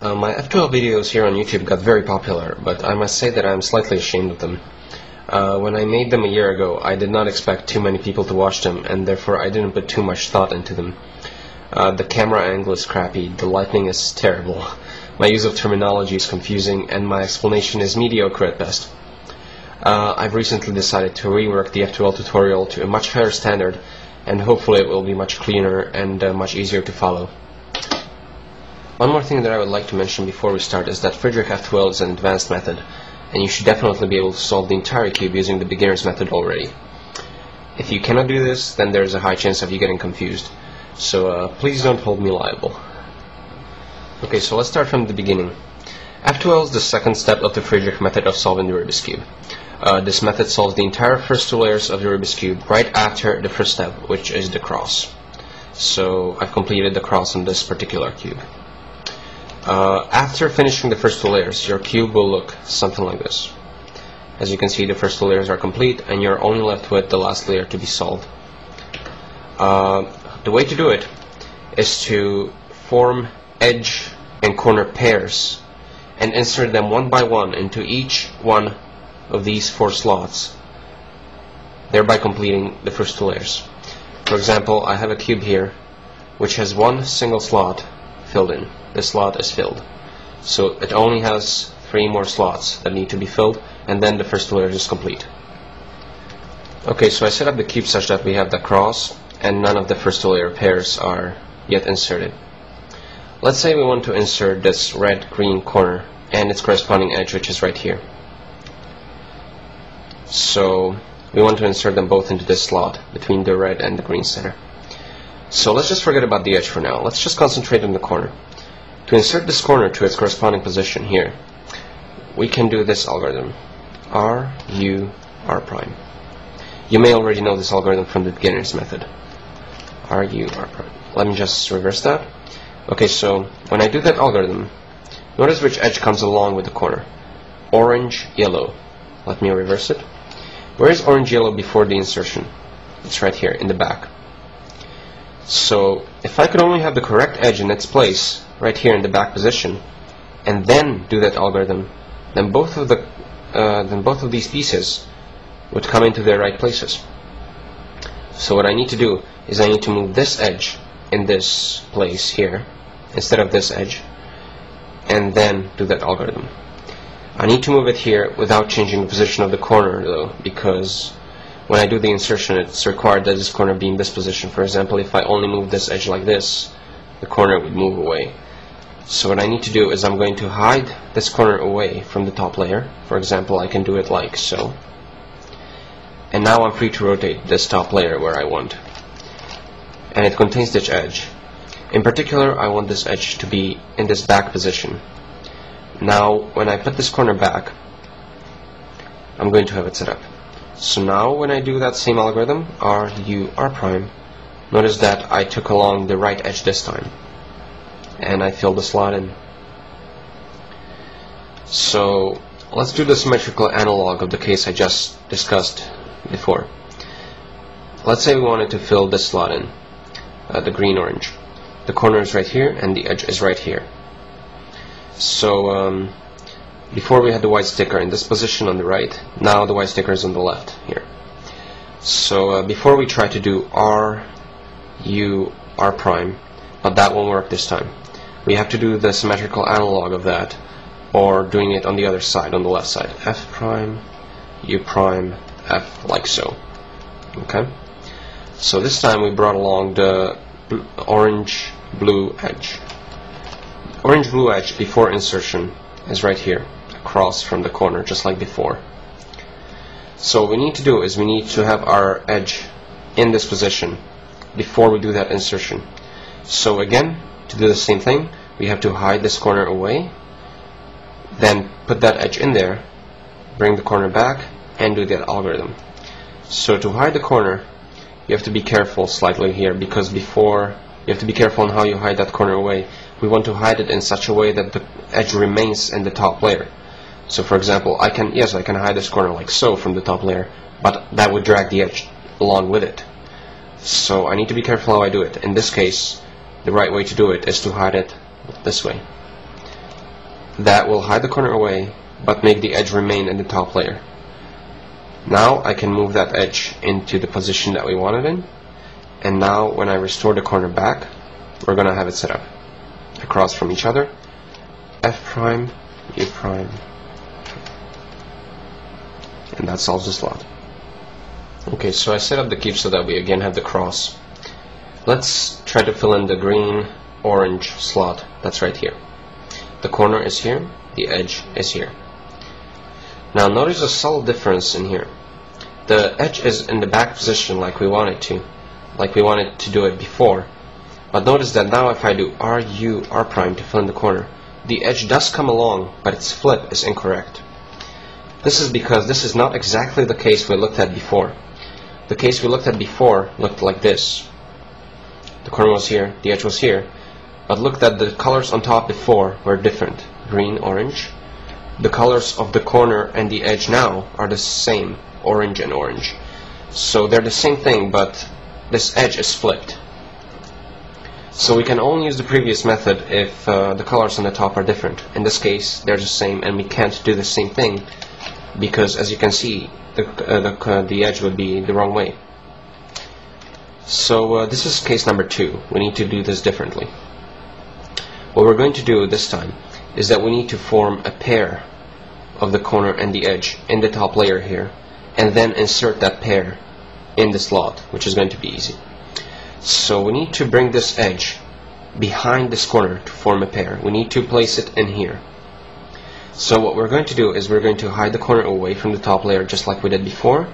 My F2L videos here on YouTube got very popular, but I must say that I'm slightly ashamed of them. When I made them a year ago, I did not expect too many people to watch them, and therefore I didn't put too much thought into them. The camera angle is crappy, the lighting is terrible, my use of terminology is confusing, and my explanation is mediocre at best. I've recently decided to rework the F2L tutorial to a much higher standard, and hopefully it will be much cleaner and much easier to follow. One more thing that I would like to mention before we start is that Friedrich F2L is an advanced method, and you should definitely be able to solve the entire cube using the beginner's method already. If you cannot do this, then there is a high chance of you getting confused, so please don't hold me liable. Okay, so let's start from the beginning. F2L is the second step of the Friedrich method of solving the Rubik's Cube. This method solves the entire first two layers of the Rubik's Cube right after the first step, which is the cross. So I've completed the cross on this particular cube. After finishing the first two layers, your cube will look something like this. As you can see, the first two layers are complete, and you're only left with the last layer to be solved. The way to do it is to form edge and corner pairs and insert them one by one into each one of these four slots, thereby completing the first two layers. For example, I have a cube here which has one single slot filled in. This slot is filled, so it only has 3 more slots that need to be filled, and then the first two layers is complete. Okay, so I set up the cube such that we have the cross and none of the first two layer pairs are yet inserted. Let's say we want to insert this red-green corner and its corresponding edge, which is right here. So we want to insert them both into this slot between the red and the green center. So let's just forget about the edge for now. Let's just concentrate on the corner. To insert this corner to its corresponding position here, we can do this algorithm. R, U, R prime. You may already know this algorithm from the beginner's method. R, U, R prime. Let me just reverse that. Okay, so when I do that algorithm, notice which edge comes along with the corner. Orange, yellow. Let me reverse it. Where is orange, yellow before the insertion? It's right here in the back. So if I could only have the correct edge in its place right here in the back position, and then do that algorithm, then both of these pieces would come into their right places. So what I need to do is I need to move this edge in this place here instead of this edge, and then do that algorithm. I need to move it here without changing the position of the corner though, because when I do the insertion, it's required that this corner be in this position. For example, if I only move this edge like this, the corner would move away. So what I need to do is I'm going to hide this corner away from the top layer. For example, I can do it like so. And now I'm free to rotate this top layer where I want. And it contains this edge. In particular, I want this edge to be in this back position. Now, when I put this corner back, I'm going to have it set up. So now when I do that same algorithm, R, U, R prime, notice that I took along the right edge this time, and I filled the slot in. So let's do the symmetrical analog of the case I just discussed before. Let's say we wanted to fill this slot in, the green-orange. The corner is right here, and the edge is right here. So before we had the white sticker in this position on the right, now the white sticker is on the left here. So before we try to do R, U, R prime, but that won't work this time. We have to do the symmetrical analog of that, or doing it on the other side, on the left side. F prime, U prime, F, like so. Okay? So this time we brought along the orange-blue edge. Orange-blue edge before insertion is right here, across from the corner, just like before. So what we need to do is we need to have our edge in this position before we do that insertion. So again, to do the same thing, we have to hide this corner away, then put that edge in there, bring the corner back, and do that algorithm. So to hide the corner, you have to be careful slightly here, because before, you have to be careful on how you hide that corner away. We want to hide it in such a way that the edge remains in the top layer. So for example, I can hide this corner like so from the top layer, but that would drag the edge along with it. So I need to be careful how I do it. In this case, the right way to do it is to hide it this way. that will hide the corner away but make the edge remain in the top layer. Now I can move that edge into the position that we want it in, and now when I restore the corner back, we're going to have it set up across from each other, F prime, U prime, and that solves the slot. Okay, so I set up the cube so that we again have the cross. Let's try to fill in the green orange slot that's right here. The corner is here, the edge is here. Now notice a subtle difference in here. The edge is in the back position like we wanted to do it before, but notice that now if I do R prime to fill in the corner, the edge does come along, but its flip is incorrect. This is because this is not exactly the case we looked at before. The case we looked at before looked like this. The corner was here, the edge was here, but look that the colors on top before were different, green, orange. The colors of the corner and the edge now are the same, orange and orange. So they're the same thing, but this edge is flipped. So we can only use the previous method if the colors on the top are different. In this case, they're the same, and we can't do the same thing because, as you can see, the edge would be the wrong way. So this is case number 2. We need to do this differently. What we're going to do this time is that we need to form a pair of the corner and the edge in the top layer here, and then insert that pair in the slot, which is going to be easy. So we need to bring this edge behind this corner to form a pair. We need to place it in here. So what we're going to do is we're going to hide the corner away from the top layer just like we did before,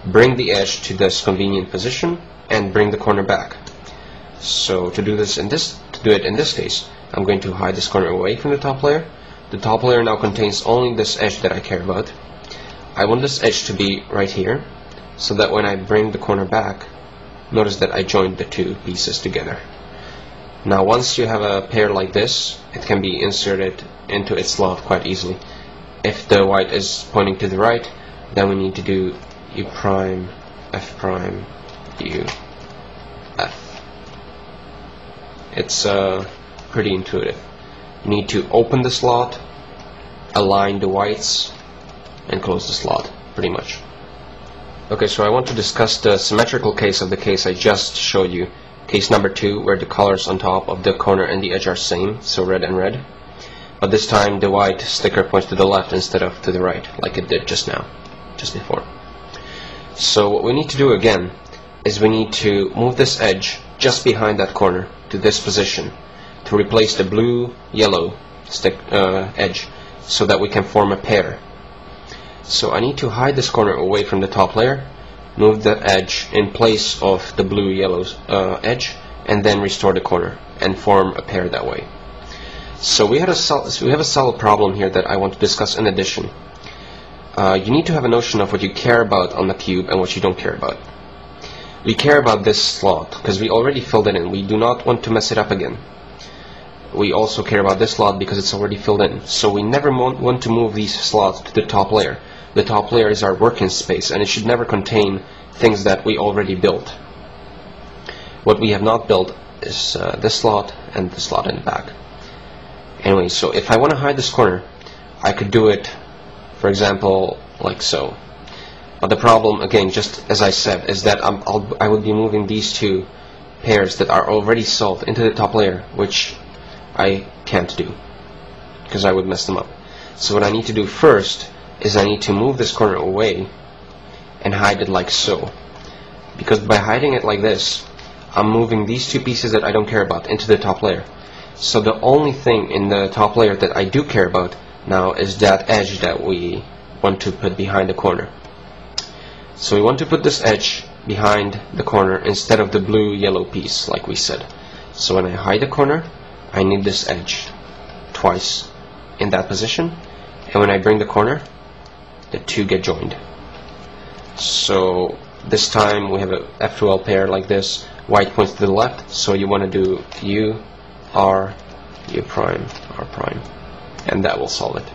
bring the edge to this convenient position, and bring the corner back. So to do it in this case, I'm going to hide this corner away from the top layer. The top layer now contains only this edge that I care about. I want this edge to be right here, so that when I bring the corner back, notice that I joined the two pieces together. Now once you have a pair like this, it can be inserted into its slot quite easily. If the white is pointing to the right, then we need to do U prime, F prime, U, F. It's pretty intuitive. You need to open the slot, align the whites, and close the slot, pretty much. Okay, so I want to discuss the symmetrical case of the case I just showed you. Case number 2, where the colors on top of the corner and the edge are same, so red and red. But this time the white sticker points to the left instead of to the right, like it did just now, just before. So what we need to do again is we need to move this edge just behind that corner to this position to replace the blue-yellow edge so that we can form a pair. So I need to hide this corner away from the top layer, move the edge in place of the blue-yellow edge, and then restore the corner and form a pair that way. So we have a solid problem here that I want to discuss in addition. You need to have a notion of what you care about on the cube and what you don't care about. We care about this slot because we already filled it in. We do not want to mess it up again. We also care about this slot because it's already filled in. So we never want to move these slots to the top layer. The top layer is our working space, and it should never contain things that we already built. What we have not built is this slot and the slot in the back. Anyway, so if I want to hide this corner, I could do it, for example, like so. But the problem, again, just as I said, is that I would be moving these two pairs that are already solved into the top layer, which I can't do because I would mess them up. So what I need to do first is I need to move this corner away and hide it like so, because by hiding it like this, I'm moving these two pieces that I don't care about into the top layer. So the only thing in the top layer that I do care about now is that edge that we want to put behind the corner. So we want to put this edge behind the corner instead of the blue-yellow piece like we said. So when I hide the corner, I need this edge twice in that position, and when I bring the corner, the two get joined. So this time we have a F2L pair like this. White points to the left, so you want to do U, R, U prime, R prime, and that will solve it.